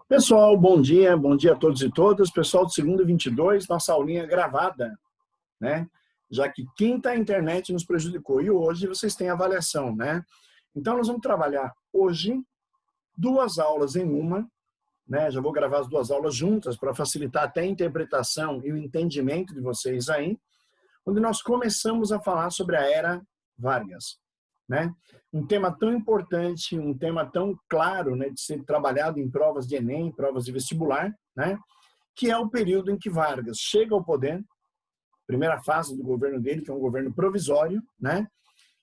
Pessoal, bom dia a todos e todas. Pessoal do segundo 22, nossa aulinha gravada, né? Já que quinta a internet nos prejudicou e hoje vocês têm avaliação, né? Então nós vamos trabalhar hoje duas aulas em uma, né? Já vou gravar as duas aulas juntas para facilitar até a interpretação e o entendimento de vocês aí, onde nós começamos a falar sobre a era Vargas, né? Um tema tão importante, um tema tão claro, né, de ser trabalhado em provas de Enem, provas de vestibular, né, que é o período em que Vargas chega ao poder, primeira fase do governo dele, que é um governo provisório, né,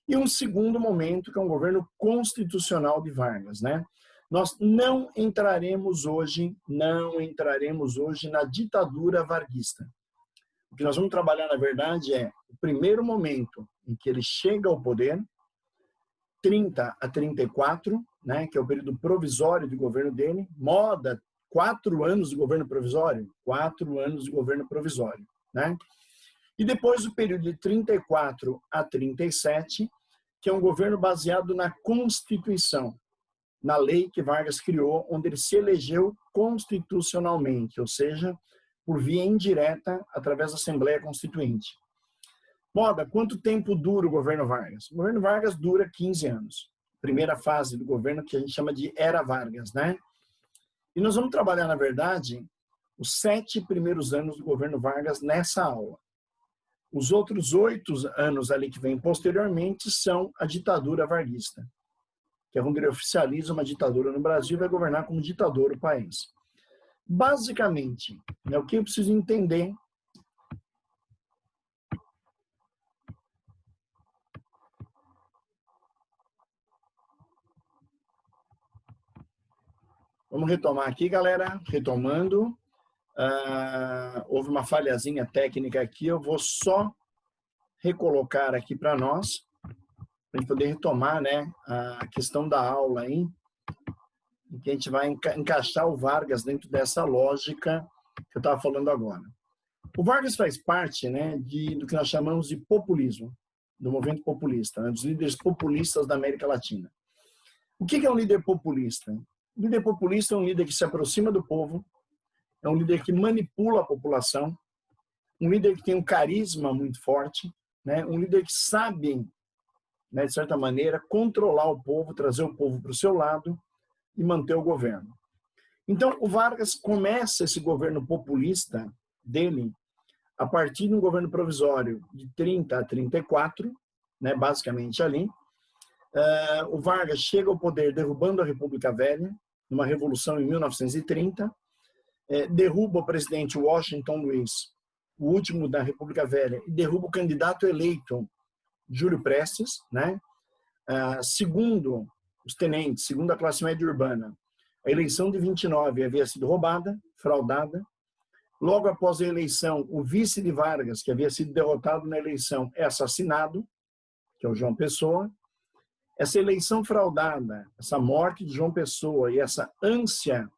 e um segundo momento, que é um governo constitucional de Vargas, né. Nós não entraremos hoje na ditadura varguista. O que nós vamos trabalhar, na verdade, é o primeiro momento em que ele chega ao poder, 30 a 34, né, que é o período provisório de governo dele, moda 4 anos de governo provisório, 4 anos de governo provisório, né? E depois o período de 34 a 37, que é um governo baseado na Constituição, na lei que Vargas criou, onde ele se elegeu constitucionalmente, ou seja, por via indireta, através da Assembleia Constituinte. Moda, quanto tempo dura o governo Vargas? O governo Vargas dura 15 anos. Primeira fase do governo que a gente chama de Era Vargas, né? E nós vamos trabalhar, na verdade, os 7 primeiros anos do governo Vargas nessa aula. Os outros 8 anos ali que vêm posteriormente são a ditadura varguista, que é onde ele oficializa uma ditadura no Brasil e vai governar como ditador o país. Basicamente, né, o que eu preciso entender Vamos retomar aqui, galera. Retomando. Houve uma falhazinha técnica aqui. Eu vou só recolocar aqui para nós, para a gente poder retomar, né, a questão da aula aí, em que a gente vai encaixar o Vargas dentro dessa lógica que eu estava falando agora. O Vargas faz parte, né, do que nós chamamos de populismo, do movimento populista, né, dos líderes populistas da América Latina. O que é um líder populista? O líder populista é um líder que se aproxima do povo, é um líder que manipula a população, um líder que tem um carisma muito forte, né? Um líder que sabe, né, de certa maneira, controlar o povo, trazer o povo para o seu lado e manter o governo. Então, o Vargas começa esse governo populista dele a partir de um governo provisório de 30 a 34, né, basicamente ali. O Vargas chega ao poder derrubando a República Velha, numa revolução em 1930, derruba o presidente Washington Luiz, o último da República Velha, e derruba o candidato eleito Júlio Prestes, né? Segundo os tenentes, segundo a classe média urbana, a eleição de 29 havia sido roubada, fraudada. Logo após a eleição, o vice de Vargas, que havia sido derrotado na eleição, é assassinado, que é o João Pessoa. Essa eleição fraudada, essa morte de João Pessoa e essa ânsia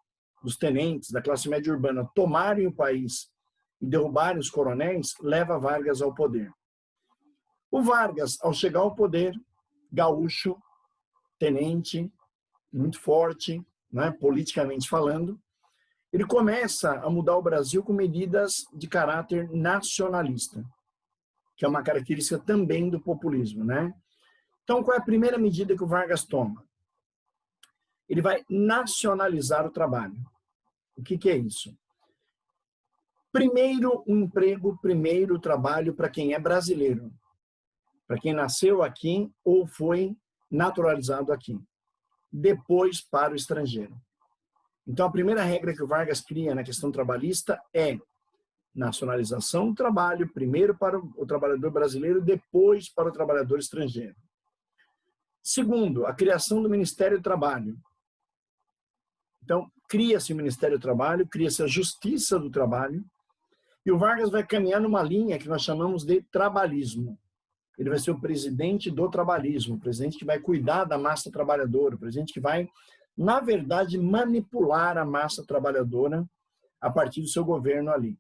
dos tenentes da classe média urbana tomarem o país e derrubarem os coronéis, leva Vargas ao poder. O Vargas, ao chegar ao poder, gaúcho, tenente, muito forte, né, politicamente falando, ele começa a mudar o Brasil com medidas de caráter nacionalista, que é uma característica também do populismo, né? Então, qual é a primeira medida que o Vargas toma? Ele vai nacionalizar o trabalho. O que é isso? Primeiro um emprego, primeiro trabalho para quem é brasileiro, para quem nasceu aqui ou foi naturalizado aqui. Depois para o estrangeiro. Então, a primeira regra que o Vargas cria na questão trabalhista é nacionalização do trabalho, primeiro para o trabalhador brasileiro, depois para o trabalhador estrangeiro. Segundo, a criação do Ministério do Trabalho. Então, cria-se o Ministério do Trabalho, cria-se a Justiça do Trabalho, e o Vargas vai caminhar numa linha que nós chamamos de trabalhismo. Ele vai ser o presidente do trabalhismo, o presidente que vai cuidar da massa trabalhadora, o presidente que vai, na verdade, manipular a massa trabalhadora a partir do seu governo ali.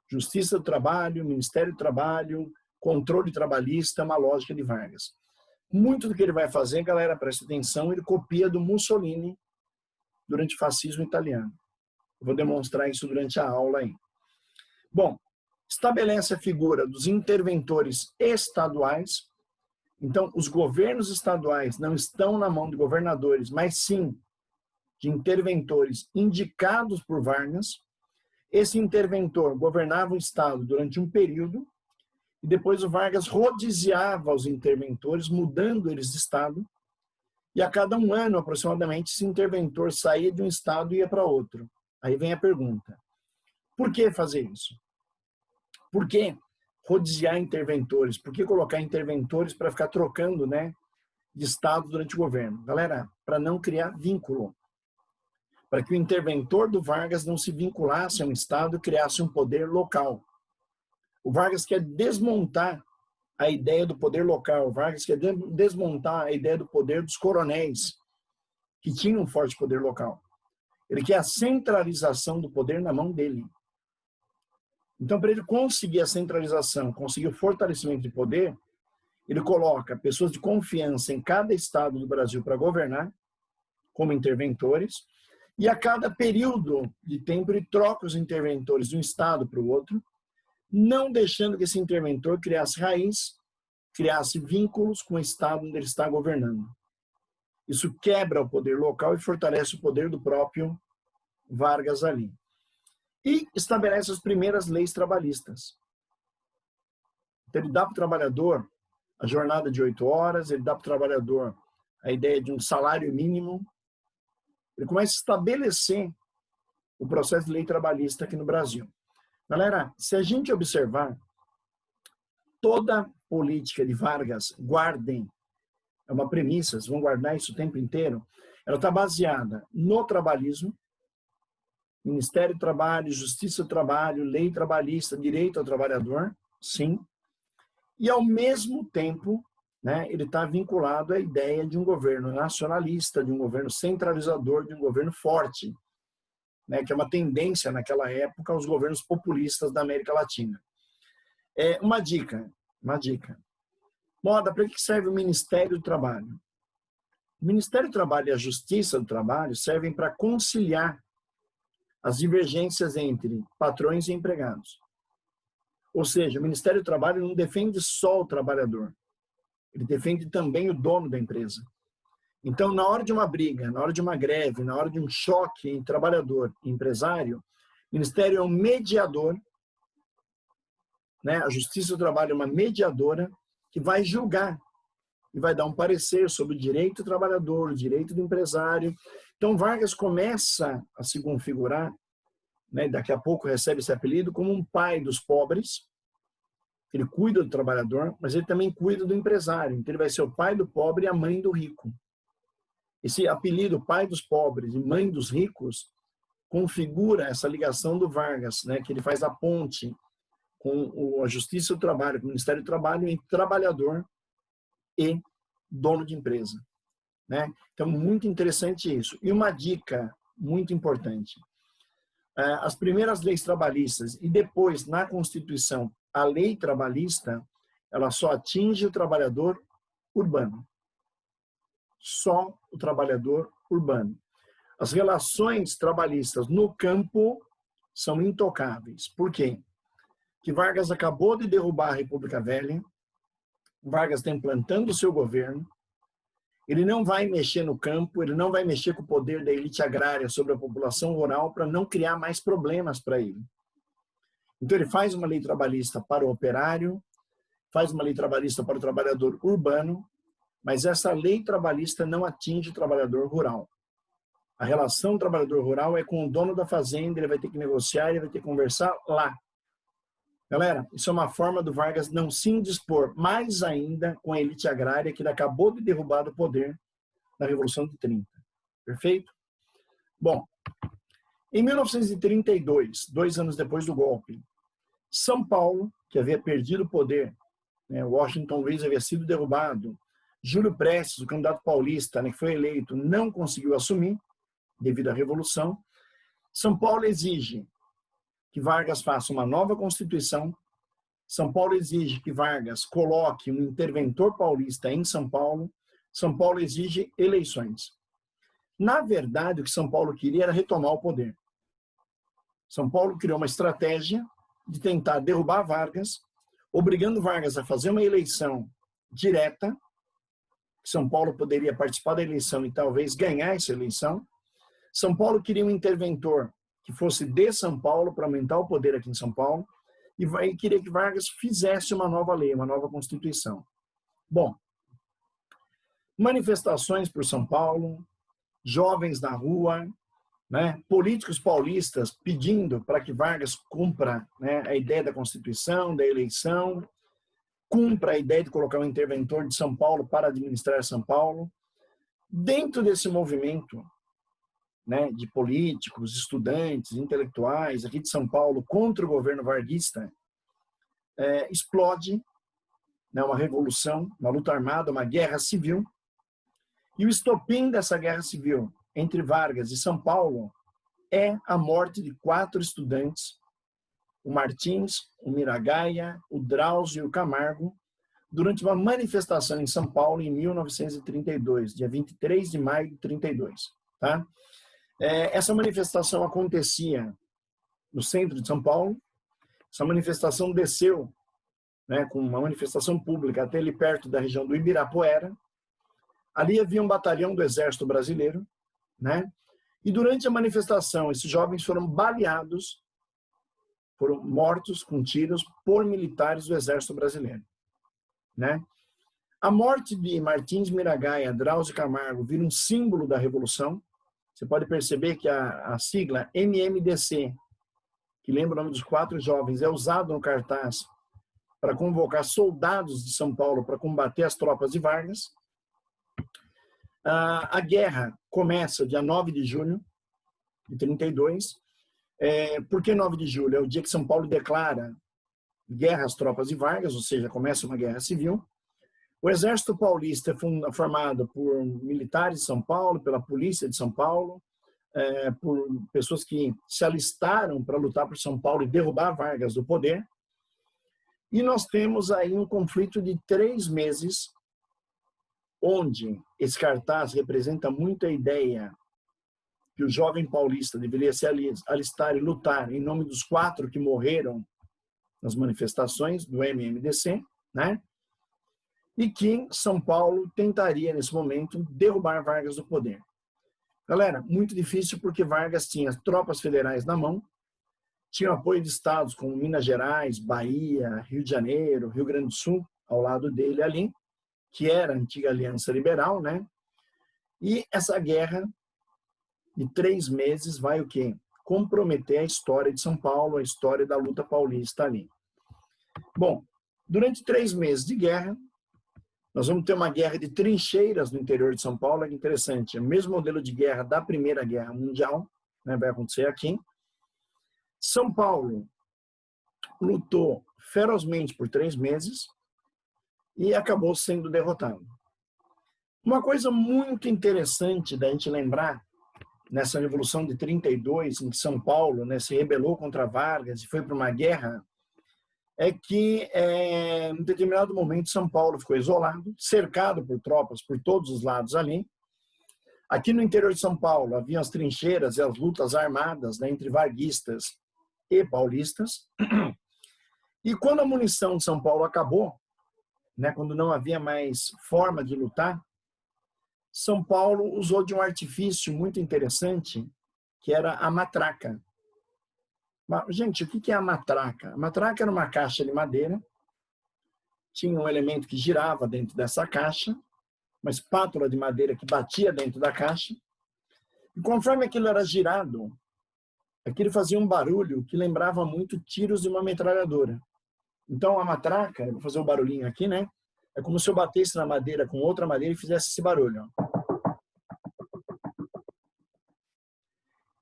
Justiça do Trabalho, Ministério do Trabalho, controle trabalhista, uma lógica de Vargas. Muito do que ele vai fazer, galera, presta atenção, ele copia do Mussolini durante o fascismo italiano. Eu vou demonstrar isso durante a aula aí. Bom, estabelece a figura dos interventores estaduais. Então, os governos estaduais não estão na mão de governadores, mas sim de interventores indicados por Vargas. Esse interventor governava o estado durante um período e depois o Vargas rodiziava os interventores, mudando eles de estado. E a cada um ano, aproximadamente, esse interventor saía de um estado e ia para outro. Aí vem a pergunta: por que fazer isso? Por que rodiziar interventores? Por que colocar interventores para ficar trocando, né, de estado durante o governo? Galera, para não criar vínculo. Para que o interventor do Vargas não se vinculasse a um estado e criasse um poder local. O Vargas quer desmontar a ideia do poder local. O Vargas quer desmontar a ideia do poder dos coronéis, que tinham um forte poder local. Ele quer a centralização do poder na mão dele. Então, para ele conseguir a centralização, conseguir o fortalecimento de poder, ele coloca pessoas de confiança em cada estado do Brasil para governar, como interventores, e a cada período de tempo ele troca os interventores de um estado para o outro, não deixando que esse interventor criasse raiz, criasse vínculos com o estado onde ele está governando. Isso quebra o poder local e fortalece o poder do próprio Vargas ali. E estabelece as primeiras leis trabalhistas. Então, ele dá para o trabalhador a jornada de 8 horas, ele dá para o trabalhador a ideia de um salário mínimo. Ele começa a estabelecer o processo de lei trabalhista aqui no Brasil. Galera, se a gente observar, toda política de Vargas, guardem, é uma premissa, vocês vão guardar isso o tempo inteiro, ela está baseada no trabalhismo, Ministério do Trabalho, Justiça do Trabalho, lei trabalhista, direito ao trabalhador, sim, e ao mesmo tempo, né, ele está vinculado à ideia de um governo nacionalista, de um governo centralizador, de um governo forte, né, que é uma tendência naquela época aos governos populistas da América Latina. Uma dica. Moda, para que serve o Ministério do Trabalho? O Ministério do Trabalho e a Justiça do Trabalho servem para conciliar as divergências entre patrões e empregados. Ou seja, o Ministério do Trabalho não defende só o trabalhador, ele defende também o dono da empresa. Então, na hora de uma briga, na hora de uma greve, na hora de um choque entre trabalhador e empresário, o Ministério é um mediador, né? A Justiça do Trabalho é uma mediadora que vai julgar e vai dar um parecer sobre o direito do trabalhador, o direito do empresário. Então, Vargas começa a se configurar, né, daqui a pouco recebe esse apelido, como um pai dos pobres. Ele cuida do trabalhador, mas ele também cuida do empresário. Então, ele vai ser o pai do pobre e a mãe do rico. Esse apelido, pai dos pobres e mãe dos ricos, configura essa ligação do Vargas, né, que ele faz a ponte com a Justiça do Trabalho, com o Ministério do Trabalho, entre trabalhador e dono de empresa, né? Então, muito interessante isso. E uma dica muito importante. As primeiras leis trabalhistas e depois, na Constituição, a lei trabalhista, ela só atinge o trabalhador urbano. Só o trabalhador urbano. As relações trabalhistas no campo são intocáveis. Por quê? Que Vargas acabou de derrubar a República Velha, Vargas está implantando o seu governo, ele não vai mexer no campo, ele não vai mexer com o poder da elite agrária sobre a população rural para não criar mais problemas para ele. Então ele faz uma lei trabalhista para o operário, faz uma lei trabalhista para o trabalhador urbano, mas essa lei trabalhista não atinge o trabalhador rural. A relação do trabalhador rural é com o dono da fazenda, ele vai ter que negociar, ele vai ter que conversar lá. Galera, isso é uma forma do Vargas não se indispor mais ainda com a elite agrária que ele acabou de derrubar do poder na Revolução de 30. Perfeito? Bom, em 1932, 2 anos depois do golpe, São Paulo, que havia perdido o poder, né, Washington Luiz havia sido derrubado, Júlio Prestes, o candidato paulista, né, que foi eleito, não conseguiu assumir devido à Revolução. São Paulo exige que Vargas faça uma nova Constituição. São Paulo exige que Vargas coloque um interventor paulista em São Paulo. São Paulo exige eleições. Na verdade, o que São Paulo queria era retomar o poder. São Paulo criou uma estratégia de tentar derrubar Vargas, obrigando Vargas a fazer uma eleição direta. São Paulo poderia participar da eleição e talvez ganhar essa eleição. São Paulo queria um interventor que fosse de São Paulo para aumentar o poder aqui em São Paulo e queria que Vargas fizesse uma nova lei, uma nova Constituição. Bom, manifestações por São Paulo, jovens na rua, né, políticos paulistas pedindo para que Vargas cumpra, né, a ideia da Constituição, da eleição, cumpra a ideia de colocar um interventor de São Paulo para administrar São Paulo. Dentro desse movimento, né, de políticos, estudantes, intelectuais aqui de São Paulo contra o governo varguista, explode, né, uma revolução, uma luta armada, uma guerra civil. E o estopim dessa guerra civil entre Vargas e São Paulo é a morte de 4 estudantes, o Martins, o Miragaia, o Drauzio e o Camargo, durante uma manifestação em São Paulo em 1932, dia 23 de maio de 32. Tá? Essa manifestação acontecia no centro de São Paulo. Essa manifestação desceu, né, com uma manifestação pública até ali perto da região do Ibirapuera. Ali havia um batalhão do Exército Brasileiro, né? E durante a manifestação, esses jovens foram baleados, foram mortos com tiros por militares do Exército Brasileiro, né? A morte de Martins, Miragaia, Drauzio Camargo vira um símbolo da Revolução. Você pode perceber que a sigla MMDC, que lembra o nome dos 4 jovens, é usado no cartaz para convocar soldados de São Paulo para combater as tropas de Vargas. A guerra começa dia 9 de junho de 32. Por que 9 de julho? É o dia que São Paulo declara guerra às tropas de Vargas, ou seja, começa uma guerra civil. O Exército Paulista é formado por militares de São Paulo, pela Polícia de São Paulo, por pessoas que se alistaram para lutar por São Paulo e derrubar Vargas do poder. E nós temos aí um conflito de 3 meses, onde esse cartaz representa muito a ideia que o jovem paulista deveria se alistar e lutar em nome dos 4 que morreram nas manifestações do MMDC, né? E que São Paulo tentaria, nesse momento, derrubar Vargas do poder. Galera, muito difícil porque Vargas tinha tropas federais na mão, tinha apoio de estados como Minas Gerais, Bahia, Rio de Janeiro, Rio Grande do Sul, ao lado dele ali, que era a antiga Aliança Liberal, né? E essa guerra de 3 meses vai o quê? Comprometer a história de São Paulo, a história da luta paulista ali. Bom, durante 3 meses de guerra, nós vamos ter uma guerra de trincheiras no interior de São Paulo. É interessante, é o mesmo modelo de guerra da Primeira Guerra Mundial, né, vai acontecer aqui. São Paulo lutou ferozmente por 3 meses e acabou sendo derrotado. Uma coisa muito interessante da gente lembrar, nessa Revolução de 32, em que São Paulo, né, se rebelou contra Vargas e foi para uma guerra, é que, em determinado momento, São Paulo ficou isolado, cercado por tropas por todos os lados ali. Aqui no interior de São Paulo, haviam as trincheiras e as lutas armadas, né, entre varguistas e paulistas. E quando a munição de São Paulo acabou, né, quando não havia mais forma de lutar, São Paulo usou de um artifício muito interessante, que era a matraca. Gente, o que é a matraca? A matraca era uma caixa de madeira, tinha um elemento que girava dentro dessa caixa, uma espátula de madeira que batia dentro da caixa, e conforme aquilo era girado, aquilo fazia um barulho que lembrava muito tiros de uma metralhadora. Então a matraca, eu vou fazer um barulhinho aqui, né? É como se eu batesse na madeira com outra madeira e fizesse esse barulho. Ó.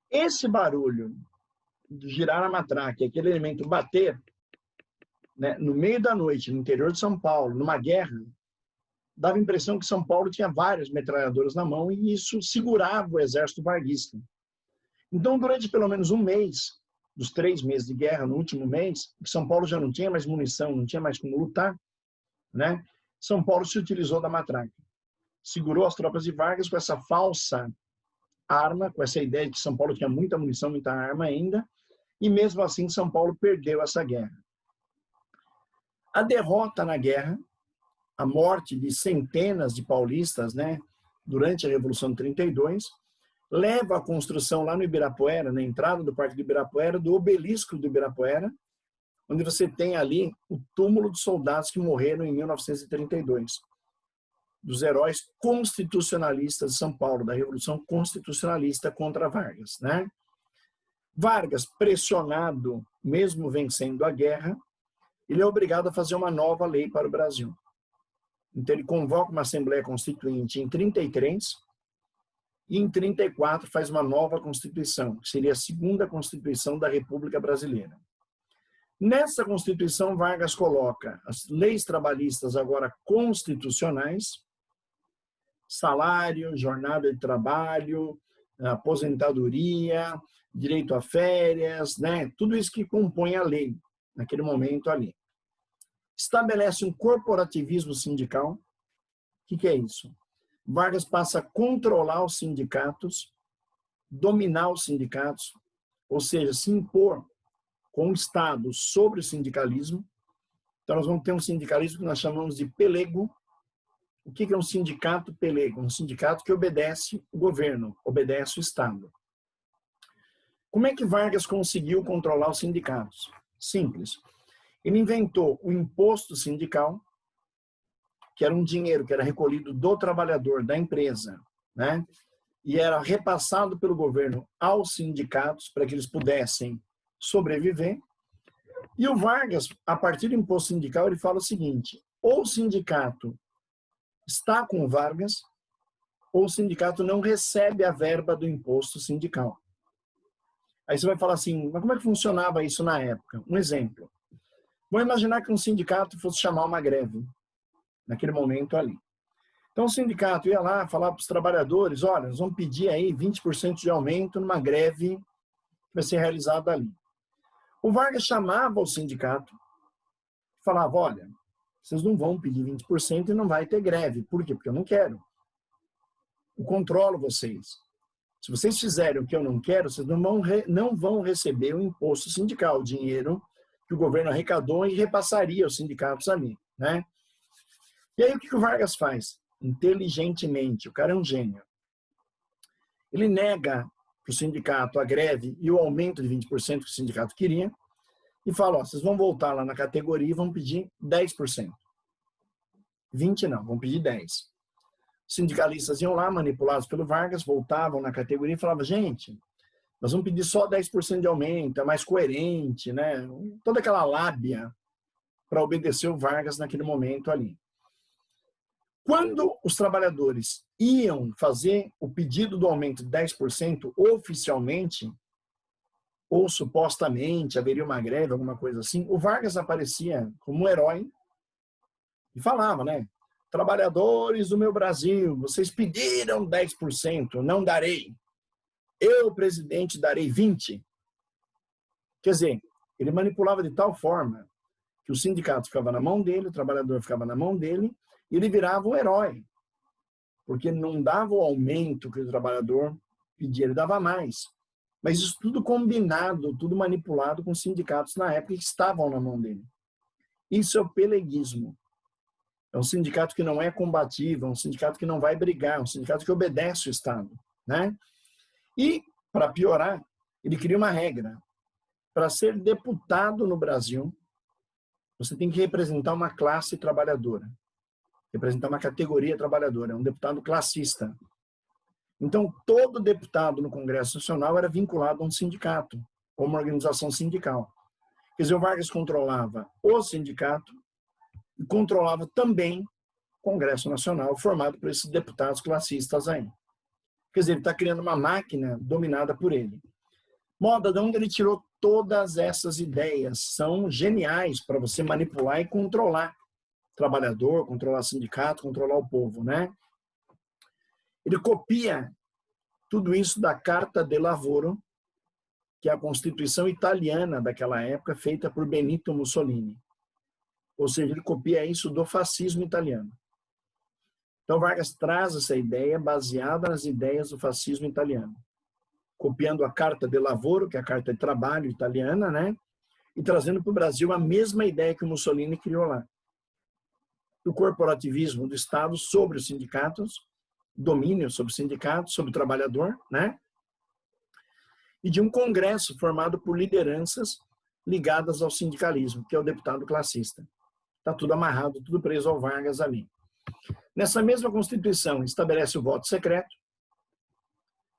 Esse barulho de girar a matraca, aquele elemento bater, né, no meio da noite, no interior de São Paulo, numa guerra, dava a impressão que São Paulo tinha várias metralhadoras na mão e isso segurava o exército varguista. Então, durante pelo menos 1 mês, dos 3 meses de guerra, no último mês, São Paulo já não tinha mais munição, não tinha mais como lutar, né? São Paulo se utilizou da matraca. Segurou as tropas de Vargas com essa falsa arma, com essa ideia de que São Paulo tinha muita munição, muita arma ainda, e mesmo assim São Paulo perdeu essa guerra. A derrota na guerra, a morte de centenas de paulistas, né, durante a Revolução de 32, leva à construção lá no Ibirapuera, na entrada do Parque do Ibirapuera, do obelisco do Ibirapuera, onde você tem ali o túmulo dos soldados que morreram em 1932, dos heróis constitucionalistas de São Paulo, da Revolução Constitucionalista contra Vargas, né? Vargas, pressionado, mesmo vencendo a guerra, ele é obrigado a fazer uma nova lei para o Brasil. Então ele convoca uma Assembleia Constituinte em 33 e em 34 faz uma nova Constituição, que seria a segunda Constituição da República Brasileira. Nessa Constituição, Vargas coloca as leis trabalhistas agora constitucionais, salário, jornada de trabalho, aposentadoria, direito a férias, né? Tudo isso que compõe a lei, naquele momento ali. Estabelece um corporativismo sindical. O que é isso? Vargas passa a controlar os sindicatos, dominar os sindicatos, ou seja, se impor com o Estado sobre o sindicalismo. Então, nós vamos ter um sindicalismo que nós chamamos de pelego. O que é um sindicato pelego? Um sindicato que obedece o governo, obedece o Estado. Como é que Vargas conseguiu controlar os sindicatos? Simples. Ele inventou o imposto sindical, que era um dinheiro que era recolhido do trabalhador, da empresa, né? E era repassado pelo governo aos sindicatos para que eles pudessem sobreviver. E o Vargas, a partir do imposto sindical, ele fala o seguinte: ou o sindicato está com o Vargas, ou o sindicato não recebe a verba do imposto sindical. Aí você vai falar assim, mas como é que funcionava isso na época? Um exemplo. Vamos imaginar que um sindicato fosse chamar uma greve, naquele momento ali. Então o sindicato ia lá falar para os trabalhadores, olha, nós vamos pedir aí 20% de aumento numa greve que vai ser realizada ali. O Vargas chamava o sindicato, falava, olha, vocês não vão pedir 20% e não vai ter greve. Por quê? Porque eu não quero. Eu controlo vocês. Se vocês fizerem o que eu não quero, vocês não vão receber o imposto sindical, o dinheiro que o governo arrecadou e repassaria aos sindicatos ali, né? E aí o que o Vargas faz? Inteligentemente, o cara é um gênio. Ele nega para o sindicato a greve e o aumento de 20% que o sindicato queria e fala, ó, vocês vão voltar lá na categoria e vão pedir 10%. 20% não, vão pedir 10%. Os sindicalistas iam lá, manipulados pelo Vargas, voltavam na categoria e falavam, gente, nós vamos pedir só 10% de aumento, é mais coerente, né? Toda aquela lábia para obedecer o Vargas naquele momento ali. Quando os trabalhadores iam fazer o pedido do aumento de 10% oficialmente, ou supostamente haveria uma greve, alguma coisa assim, o Vargas aparecia como um herói e falava, né? Trabalhadores do meu Brasil, vocês pediram 10%, não darei. Eu, presidente, darei 20%. Quer dizer, ele manipulava de tal forma que o sindicato ficava na mão dele, o trabalhador ficava na mão dele, e ele virava um herói. Porque não dava o aumento que o trabalhador pedia, ele dava mais. Mas isso tudo combinado, tudo manipulado com os sindicatos na época que estavam na mão dele. Isso é o peleguismo. É um sindicato que não é combativo, é um sindicato que não vai brigar, é um sindicato que obedece o Estado, né? E, para piorar, ele cria uma regra. Para ser deputado no Brasil, você tem que representar uma classe trabalhadora, representar uma categoria trabalhadora, é um deputado classista. Então, todo deputado no Congresso Nacional era vinculado a um sindicato, ou uma organização sindical. Quer dizer, o Vargas controlava o sindicato e controlava também o Congresso Nacional, formado por esses deputados classistas aí. Quer dizer, ele está criando uma máquina dominada por ele. Moda, de onde ele tirou todas essas ideias? São geniais para você manipular e controlar o trabalhador, controlar o sindicato, controlar o povo, né? Ele copia tudo isso da Carta de Lavoro, que é a Constituição italiana daquela época, feita por Benito Mussolini. Ou seja, ele copia isso do fascismo italiano. Então, Vargas traz essa ideia baseada nas ideias do fascismo italiano. copiando a Carta de Lavoro, que é a Carta de Trabalho italiana, né? E trazendo para o Brasil a mesma ideia que o Mussolini criou lá. Do corporativismo do Estado sobre os sindicatos, domínio sobre os sindicatos, sobre o trabalhador, né? E de um congresso formado por lideranças ligadas ao sindicalismo, que é o deputado classista. Está tudo amarrado, tudo preso ao Vargas ali. Nessa mesma Constituição, estabelece o voto secreto.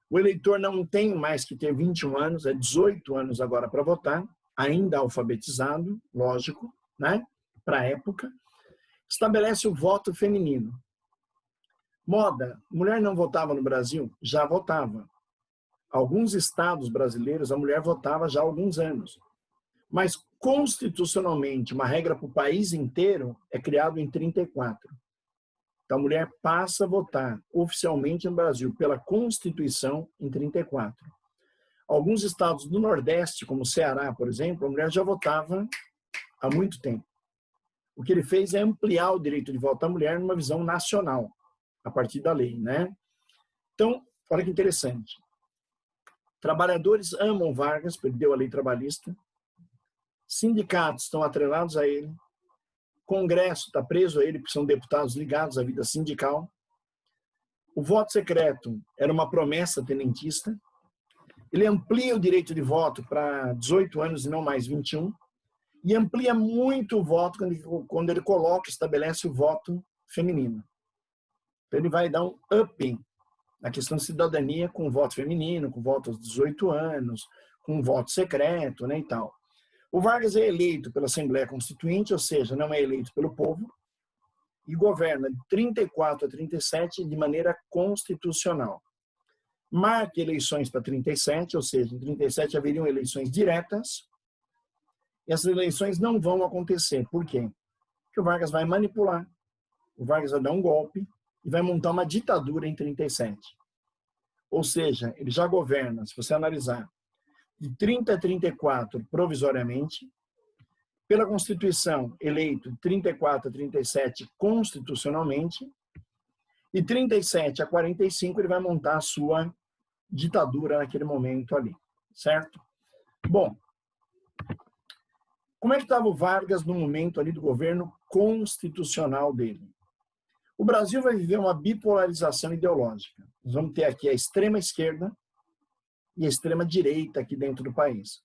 O eleitor não tem mais que ter 21 anos, é 18 anos agora para votar, ainda alfabetizado, lógico, né? Para a época. Estabelece o voto feminino. Moda, mulher não votava no Brasil? Já votava. Alguns estados brasileiros, a mulher votava já há alguns anos. Mas, constitucionalmente, uma regra para o país inteiro é criado em 34. Então, a mulher passa a votar oficialmente no Brasil pela Constituição em 34. Alguns estados do Nordeste, como o Ceará, por exemplo, a mulher já votava há muito tempo. O que ele fez é ampliar o direito de voto da mulher numa visão nacional, a partir da lei, né? Então, olha que interessante. Trabalhadores amam Vargas, perdeu a lei trabalhista. Sindicatos estão atrelados a ele. Congresso está preso a ele, porque são deputados ligados à vida sindical. O voto secreto era uma promessa tenentista. Ele amplia o direito de voto para 18 anos e não mais 21. E amplia muito o voto quando ele coloca, estabelece o voto feminino. Então, ele vai dar um up na questão de cidadania com o voto feminino, com o voto aos 18 anos, com o voto secreto, né, e tal. O Vargas é eleito pela Assembleia Constituinte, ou seja, não é eleito pelo povo, e governa de 34 a 37 de maneira constitucional. Marca eleições para 37, ou seja, em 37 haveriam eleições diretas, e essas eleições não vão acontecer. Por quê? Porque o Vargas vai manipular, o Vargas vai dar um golpe e vai montar uma ditadura em 37. Ou seja, ele já governa, se você analisar, de 30 a 34 provisoriamente, pela Constituição eleito de 34 a 37 constitucionalmente, e 37 a 45 ele vai montar a sua ditadura naquele momento ali, certo? Bom, como é que estava o Vargas no momento ali do governo constitucional dele? O Brasil vai viver uma bipolarização ideológica. Nós vamos ter aqui a extrema esquerda e a extrema direita aqui dentro do país.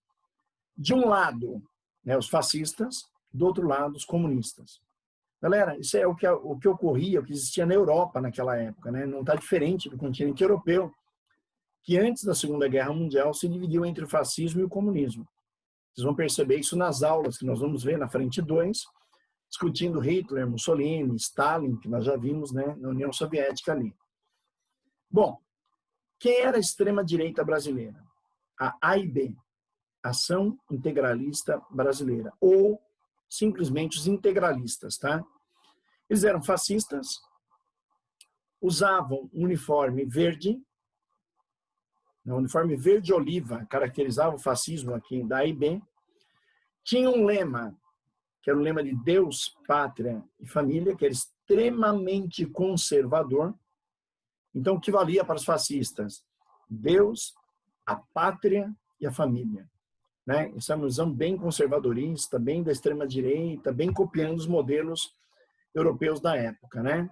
De um lado, né, os fascistas, do outro lado, os comunistas. Galera, isso é o que ocorria, o que existia na Europa naquela época, né? Não está diferente do continente europeu, que antes da Segunda Guerra Mundial se dividiu entre o fascismo e o comunismo. Vocês vão perceber isso nas aulas que nós vamos ver na frente 2, discutindo Hitler, Mussolini, Stalin, que nós já vimos, né, na União Soviética ali. Bom, quem era a extrema-direita brasileira? A AIB, Ação Integralista Brasileira, ou simplesmente os integralistas, tá? Eles eram fascistas, usavam um uniforme verde, um uniforme verde-oliva, caracterizava o fascismo aqui da AIB, tinha um lema, que era o lema de Deus, Pátria e Família, que era extremamente conservador. Então, o que valia para os fascistas? Deus, a pátria e a família. Né? Essa é uma visão bem conservadorista, bem da extrema-direita, bem copiando os modelos europeus da época. Né?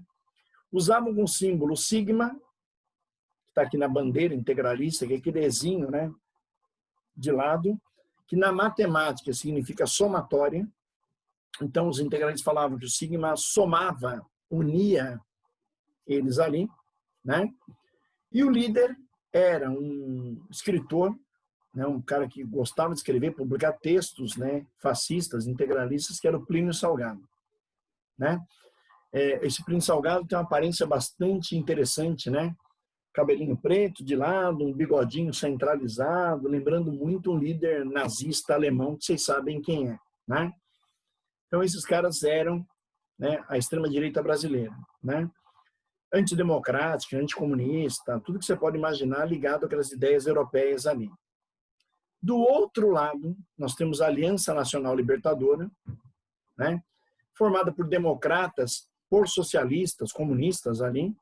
Usavam um símbolo sigma, que está aqui na bandeira integralista, que é aquele Ezinho, né? De lado, que na matemática significa somatória. Então, os integralistas falavam que o sigma somava, unia eles ali, né? E o líder era um escritor, né? Um cara que gostava de escrever, publicar textos, né? Fascistas, integralistas, que era o Plínio Salgado, né? Esse Plínio Salgado tem uma aparência bastante interessante, né? Cabelinho preto de lado, um bigodinho centralizado, lembrando muito um líder nazista alemão, que vocês sabem quem é, né? Então, esses caras eram, né, a extrema-direita brasileira, né? Antidemocrática, anticomunista, tudo que você pode imaginar ligado àquelas ideias europeias ali. Do outro lado, nós temos a Aliança Nacional Libertadora, né, formada por democratas, por socialistas, comunistas ali.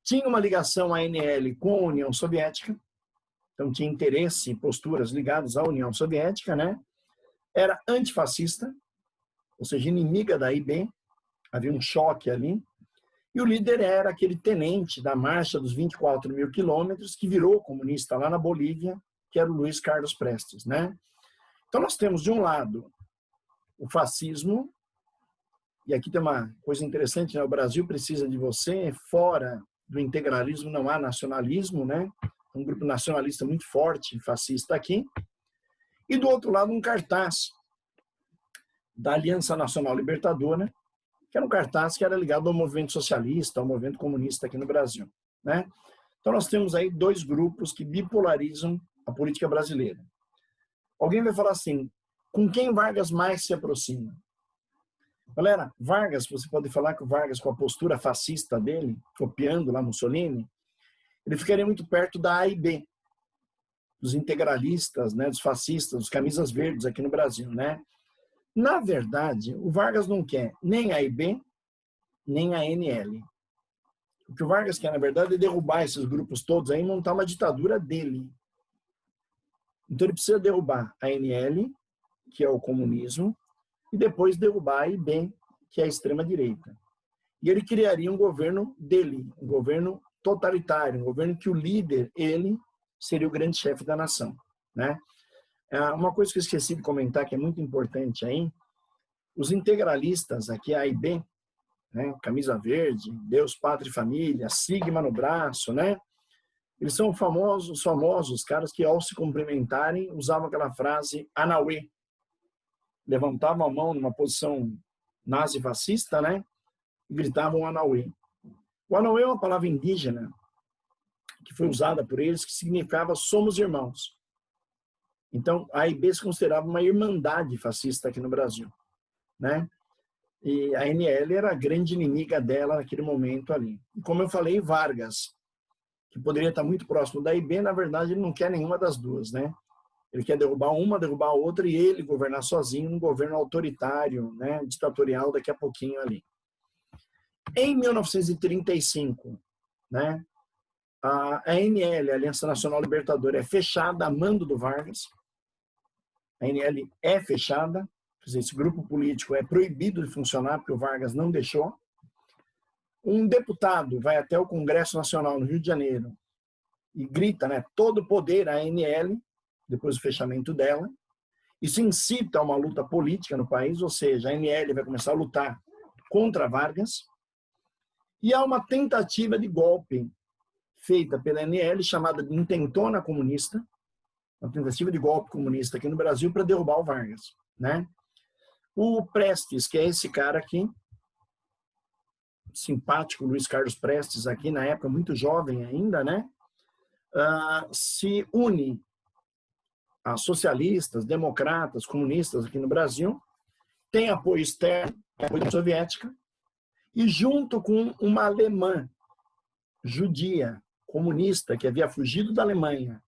Tinha uma ligação ANL com a União Soviética. então tinha interesse e posturas ligadas à União Soviética, né? Era antifascista, ou seja, inimiga da AIB, havia um choque ali. E o líder era aquele tenente da Marcha dos 24.000 quilômetros, que virou comunista lá na Bolívia, que era o Luiz Carlos Prestes, né? Então nós temos, de um lado, o fascismo, e aqui tem uma coisa interessante, né? O Brasil precisa de você, fora do integralismo não há nacionalismo, né? Um grupo nacionalista muito forte, fascista aqui. E do outro lado, um cartaz da Aliança Nacional Libertadora, que era um cartaz que era ligado ao movimento socialista, ao movimento comunista aqui no Brasil, né? Então nós temos aí dois grupos que bipolarizam a política brasileira. Alguém vai falar assim, com quem Vargas mais se aproxima? Galera, Vargas, você pode falar que o Vargas, com a postura fascista dele, copiando lá Mussolini, ele ficaria muito perto da AIB, dos integralistas, né, dos fascistas, dos camisas verdes aqui no Brasil, né? Na verdade, o Vargas não quer nem a AIB, nem a ANL. O que o Vargas quer, na verdade, é derrubar esses grupos todos aí e montar uma ditadura dele. Então ele precisa derrubar a ANL, que é o comunismo, e depois derrubar a AIB, que é a extrema-direita. E ele criaria um governo dele, um governo totalitário, um governo que o líder, ele, seria o grande chefe da nação, né? Uma coisa que eu esqueci de comentar, que é muito importante aí, os integralistas, aqui a AIB, né, camisa verde, Deus, Pátria e Família, Sigma no braço, né? Eles são os famosos caras que, ao se cumprimentarem, usavam aquela frase Anauê. Levantavam a mão numa posição nazi-fascista, né? E gritavam Anauê. O Anauê é uma palavra indígena que foi usada por eles, que significava somos irmãos. Então, a AIB se considerava uma irmandade fascista aqui no Brasil, né? E a ANL era a grande inimiga dela naquele momento ali. E como eu falei, Vargas, que poderia estar muito próximo da AIB, na verdade ele não quer nenhuma das duas, né? Ele quer derrubar uma, derrubar a outra e ele governar sozinho, um governo autoritário, né, ditatorial daqui a pouquinho ali. Em 1935, né, a ANL, a Aliança Nacional Libertadora, é fechada a mando do Vargas. A ANL é fechada, quer dizer, esse grupo político é proibido de funcionar porque o Vargas não deixou. Um deputado vai até o Congresso Nacional no Rio de Janeiro e grita, né, todo o poder à ANL, depois do fechamento dela. Isso incita a uma luta política no país, ou seja, a ANL vai começar a lutar contra Vargas. E há uma tentativa de golpe feita pela ANL, chamada de Intentona Comunista, uma tentativa de golpe comunista aqui no Brasil para derrubar o Vargas, né? O Prestes, que é esse cara aqui, simpático Luiz Carlos Prestes, aqui na época muito jovem ainda, né? Se une a socialistas, democratas, comunistas aqui no Brasil, tem apoio externo, apoio soviética, e junto com uma alemã judia, comunista, que havia fugido da Alemanha,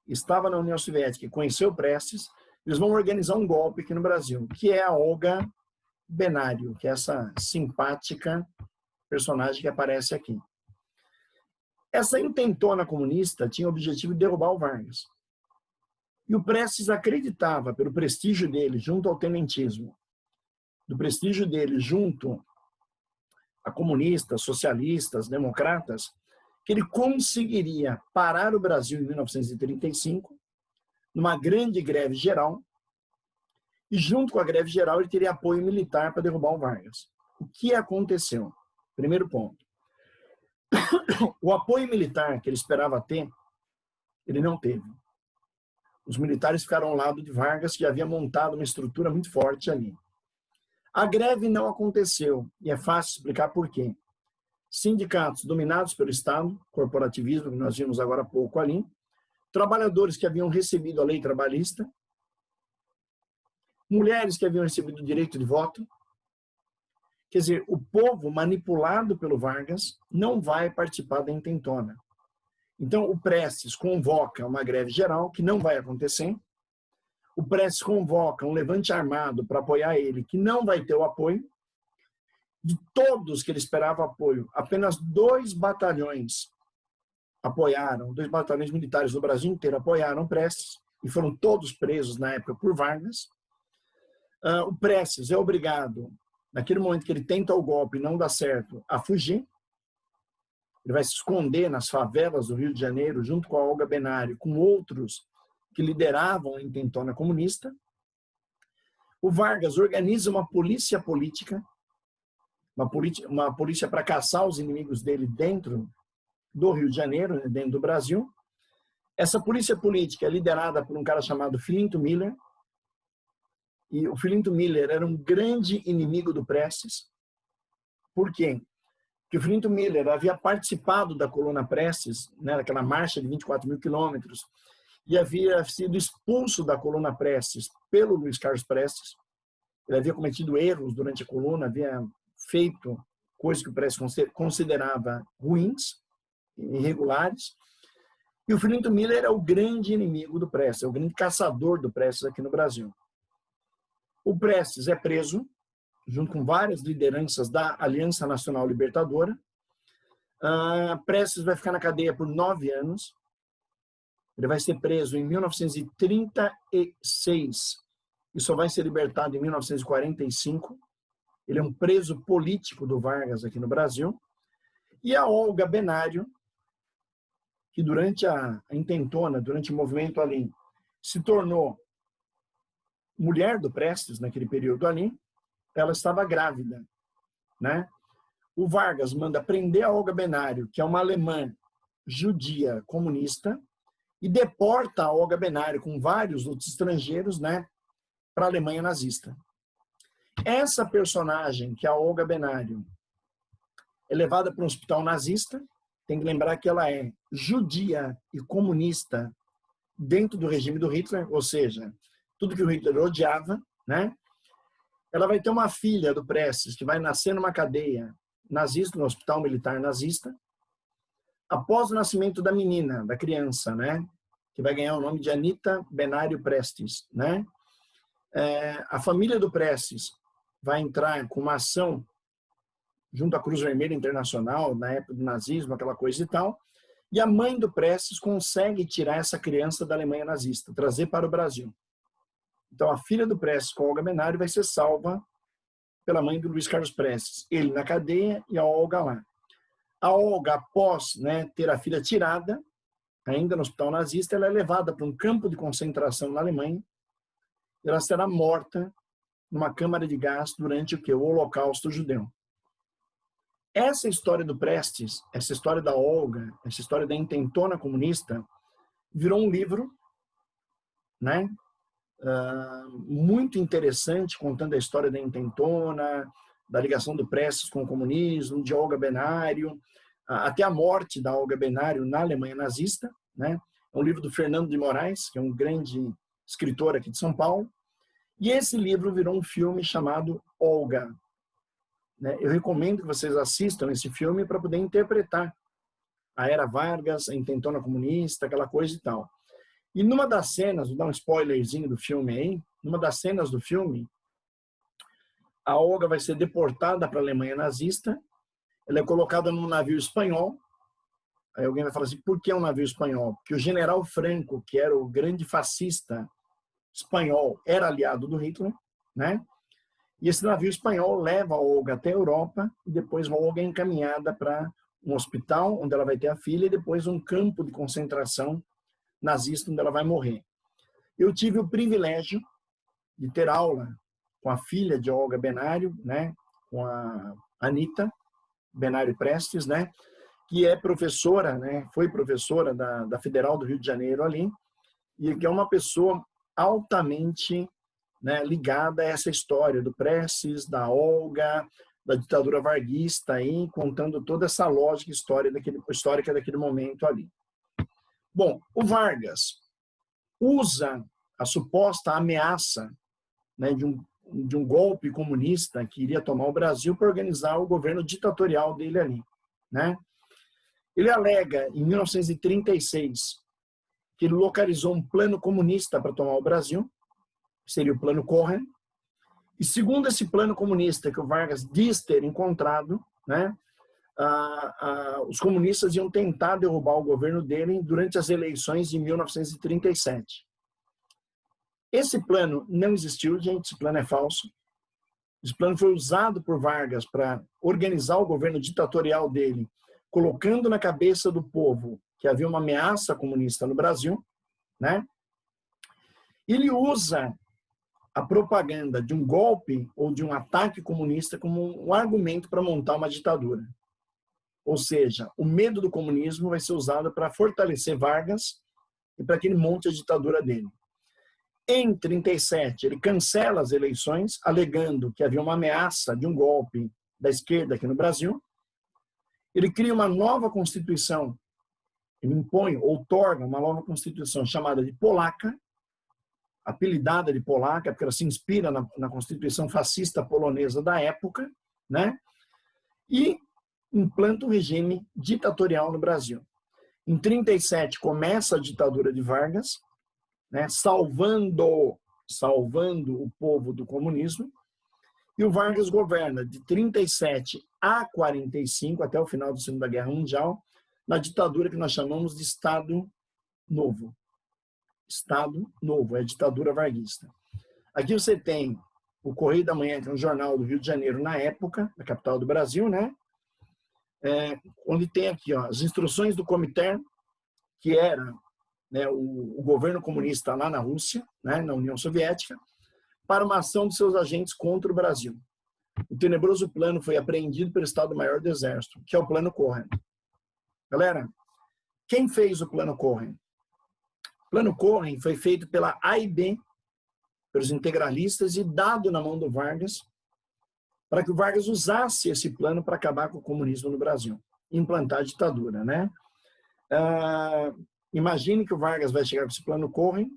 estava na União Soviética e conheceu Prestes, eles vão organizar um golpe aqui no Brasil, que é a Olga Benário, que é essa simpática personagem que aparece aqui. Essa intentona comunista tinha o objetivo de derrubar o Vargas. E o Prestes acreditava, pelo prestígio dele junto ao tenentismo, do prestígio dele junto a comunistas, socialistas, democratas, que ele conseguiria parar o Brasil em 1935, numa grande greve geral, e junto com a greve geral ele teria apoio militar para derrubar o Vargas. O que aconteceu? Primeiro ponto. O apoio militar que ele esperava ter, ele não teve. Os militares ficaram ao lado de Vargas, que havia montado uma estrutura muito forte ali. A greve não aconteceu, e é fácil explicar por quê. Sindicatos dominados pelo Estado, corporativismo, que nós vimos agora há pouco ali, trabalhadores que haviam recebido a lei trabalhista, mulheres que haviam recebido o direito de voto. Quer dizer, o povo manipulado pelo Vargas não vai participar da intentona. Então, o Prestes convoca uma greve geral, que não vai acontecer. O Prestes convoca um levante armado para apoiar ele, que não vai ter o apoio. De todos que ele esperava apoio, apenas 2 batalhões apoiaram, 2 batalhões militares do Brasil inteiro apoiaram Prestes e foram todos presos na época por Vargas. O Prestes é obrigado, naquele momento que ele tenta o golpe e não dá certo, a fugir. Ele vai se esconder nas favelas do Rio de Janeiro, junto com a Olga Benário, com outros que lideravam a intentona comunista. O Vargas organiza uma polícia política, uma polícia para caçar os inimigos dele dentro do Rio de Janeiro, dentro do Brasil. Essa polícia política é liderada por um cara chamado Filinto Miller. E o Filinto Miller era um grande inimigo do Prestes. Por quê? Porque o Filinto Miller havia participado da coluna Prestes, né, daquela marcha de 24 mil quilômetros, e havia sido expulso da coluna Prestes pelo Luiz Carlos Prestes. Ele havia cometido erros durante a coluna, havia feito coisas que o Prestes considerava ruins, irregulares. E o Filinto Miller é o grande inimigo do Prestes, é o grande caçador do Prestes aqui no Brasil. O Prestes é preso, junto com várias lideranças da Aliança Nacional Libertadora. Prestes vai ficar na cadeia por 9 anos. Ele vai ser preso em 1936 e só vai ser libertado em 1945. Ele é um preso político do Vargas aqui no Brasil. E a Olga Benário, que durante a intentona, durante o movimento ali, se tornou mulher do Prestes naquele período ali, ela estava grávida, né? O Vargas manda prender a Olga Benário, que é uma alemã judia comunista, e deporta a Olga Benário com vários outros estrangeiros, né, para a Alemanha nazista. Essa personagem, que é a Olga Benário, é levada para um hospital nazista. Tem que lembrar que ela é judia e comunista dentro do regime do Hitler, ou seja, tudo que o Hitler odiava, né? Ela vai ter uma filha do Prestes que vai nascer numa cadeia nazista, no hospital militar nazista. Após o nascimento da menina, da criança, né, que vai ganhar o nome de Anita Benário Prestes, né, a família do Prestes vai entrar com uma ação junto à Cruz Vermelha Internacional, na época do nazismo, aquela coisa e tal, e a mãe do Prestes consegue tirar essa criança da Alemanha nazista, trazer para o Brasil. Então, a filha do Prestes, com a Olga Benário, vai ser salva pela mãe do Luiz Carlos Prestes. Ele na cadeia e a Olga lá. A Olga, após, né, ter a filha tirada, ainda no hospital nazista, ela é levada para um campo de concentração na Alemanha. E ela será morta numa câmara de gás durante o quê? O Holocausto Judeu. Essa história do Prestes, essa história da Olga, essa história da intentona comunista, virou um livro, né, muito interessante, contando a história da intentona, da ligação do Prestes com o comunismo, de Olga Benário, até a morte da Olga Benário na Alemanha nazista, né? É um livro do Fernando de Moraes, que é um grande escritor aqui de São Paulo. E esse livro virou um filme chamado Olga, né? Eu recomendo que vocês assistam esse filme para poder interpretar a Era Vargas, a intentona comunista, aquela coisa e tal. E numa das cenas, vou dar um spoilerzinho do filme aí, numa das cenas do filme, a Olga vai ser deportada para a Alemanha nazista, ela é colocada num navio espanhol. Aí alguém vai falar assim, por que um navio espanhol? Porque o general Franco, que era o grande fascista espanhol, era aliado do Hitler, né? E esse navio espanhol leva a Olga até a Europa, e depois a Olga é encaminhada para um hospital, onde ela vai ter a filha, e depois um campo de concentração nazista, onde ela vai morrer. Eu tive o privilégio de ter aula com a filha de Olga Benário, né, com a Anita Benário Prestes, né, que é professora, né, foi professora da Federal do Rio de Janeiro ali, e que é uma pessoa altamente, né, ligada a essa história do Prestes, da Olga, da ditadura varguista, aí, contando toda essa lógica histórica daquele momento ali. Bom, o Vargas usa a suposta ameaça, né, de um golpe comunista que iria tomar o Brasil para organizar o governo ditatorial dele ali, né? Ele alega, em 1936, que ele localizou um plano comunista para tomar o Brasil, que seria o Plano Cohen, e segundo esse plano comunista que o Vargas diz ter encontrado, né, os comunistas iam tentar derrubar o governo dele durante as eleições de 1937. Esse plano não existiu, gente, esse plano é falso. Esse plano foi usado por Vargas para organizar o governo ditatorial dele, colocando na cabeça do povo que havia uma ameaça comunista no Brasil, né? Ele usa a propaganda de um golpe ou de um ataque comunista como um argumento para montar uma ditadura. Ou seja, o medo do comunismo vai ser usado para fortalecer Vargas e para que ele monte a ditadura dele. Em 1937, ele cancela as eleições, alegando que havia uma ameaça de um golpe da esquerda aqui no Brasil. Ele cria uma nova Constituição, ele impõe, outorga uma nova Constituição chamada de Polaca, apelidada de Polaca, porque ela se inspira na Constituição fascista polonesa da época, né? E implanta um regime ditatorial no Brasil. Em 1937, começa a ditadura de Vargas, né, salvando o povo do comunismo, e o Vargas governa de 1937 a 1945, até o final da Segunda Guerra Mundial, na ditadura que nós chamamos de Estado Novo. Estado Novo, é a ditadura varguista. Aqui você tem o Correio da Manhã, que é um jornal do Rio de Janeiro na época, da capital do Brasil, né? Onde tem aqui ó, as instruções do Comintern, que era, né, o governo comunista lá na Rússia, né, na União Soviética, para uma ação de seus agentes contra o Brasil. O tenebroso plano foi apreendido pelo Estado-Maior do Exército, que é o Plano Cohen. Galera, quem fez o Plano Cohen? O Plano Cohen foi feito pela AIB, pelos integralistas, e dado na mão do Vargas, para que o Vargas usasse esse plano para acabar com o comunismo no Brasil, implantar a ditadura, né? Imagine que o Vargas vai chegar com esse Plano Cohen,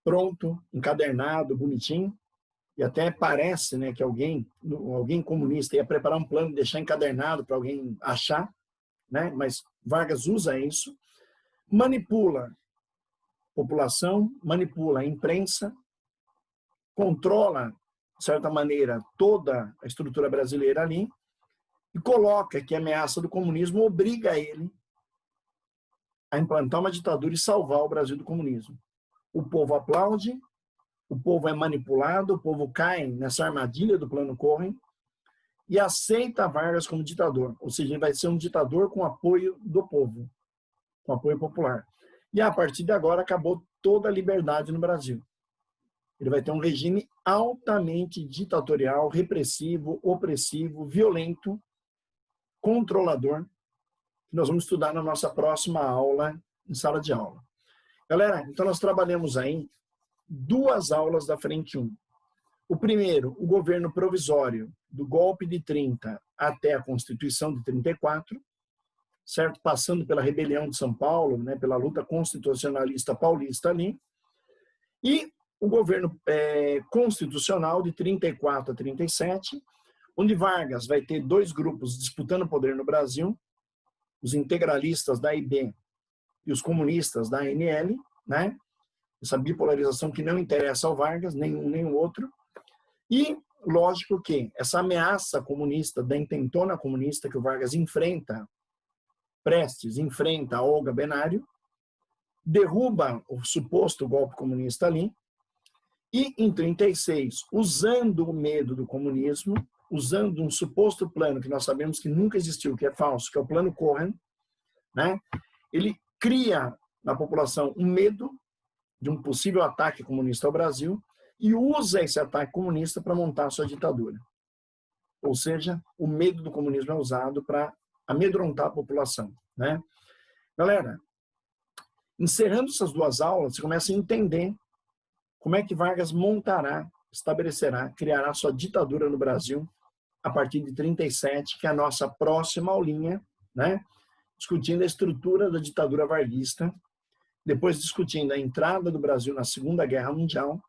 pronto, encadernado, bonitinho, e até parece, né, que alguém comunista ia preparar um plano e deixar encadernado para alguém achar, né? Mas Vargas usa isso, manipula a população, manipula a imprensa, controla, de certa maneira, toda a estrutura brasileira ali e coloca que a ameaça do comunismo obriga ele a implantar uma ditadura e salvar o Brasil do comunismo. O povo aplaude, o povo é manipulado, o povo cai nessa armadilha do Plano Cohen e aceita Vargas como ditador. Ou seja, ele vai ser um ditador com apoio do povo, com apoio popular. E a partir de agora acabou toda a liberdade no Brasil. Ele vai ter um regime altamente ditatorial, repressivo, opressivo, violento, controlador, que nós vamos estudar na nossa próxima aula, em sala de aula. Galera, então nós trabalhamos aí 2 aulas da frente 1. O primeiro, o governo provisório, do golpe de 30 até a Constituição de 34, certo? Passando pela rebelião de São Paulo, né, pela luta constitucionalista paulista ali, e o governo constitucional de 34 a 37, onde Vargas vai ter 2 grupos disputando o poder no Brasil, os integralistas da IB e os comunistas da ANL, né? Essa bipolarização que não interessa ao Vargas, nenhum nem o outro. E, lógico que essa ameaça comunista, da intentona comunista que o Vargas enfrenta, Prestes enfrenta a Olga Benário, derruba o suposto golpe comunista ali, e em 36, usando o medo do comunismo, usando um suposto plano que nós sabemos que nunca existiu, que é falso, que é o Plano Cohen, né? Ele cria na população um medo de um possível ataque comunista ao Brasil e usa esse ataque comunista para montar a sua ditadura. Ou seja, o medo do comunismo é usado para amedrontar a população, né? Galera, encerrando essas 2 aulas, você começa a entender como é que Vargas montará, estabelecerá, criará sua ditadura no Brasil a partir de 37, que é a nossa próxima aulinha, né? Discutindo a estrutura da ditadura varguista, depois discutindo a entrada do Brasil na Segunda Guerra Mundial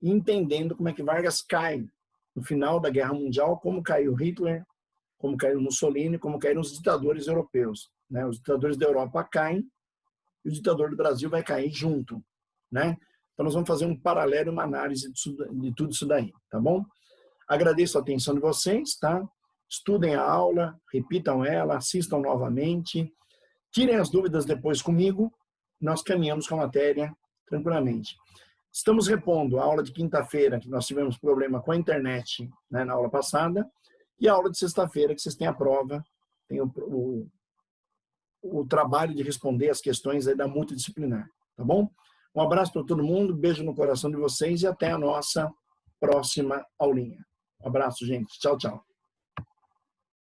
e entendendo como é que Vargas cai no final da Guerra Mundial, como caiu Hitler, como caiu Mussolini, como caíram os ditadores europeus, né? Os ditadores da Europa caem e o ditador do Brasil vai cair junto, né? Então nós vamos fazer um paralelo, uma análise de tudo isso daí, tá bom? Agradeço a atenção de vocês, tá? estudem a aula, repitam ela, assistam novamente, tirem as dúvidas depois comigo, nós caminhamos com a matéria tranquilamente. Estamos repondo a aula de quinta-feira, que nós tivemos problema com a internet, né, na aula passada, e a aula de sexta-feira, que vocês têm a prova, tem o trabalho de responder as questões aí da multidisciplinar, tá bom? Um abraço para todo mundo, beijo no coração de vocês e até a nossa próxima aulinha. Um abraço, gente. Tchau, tchau.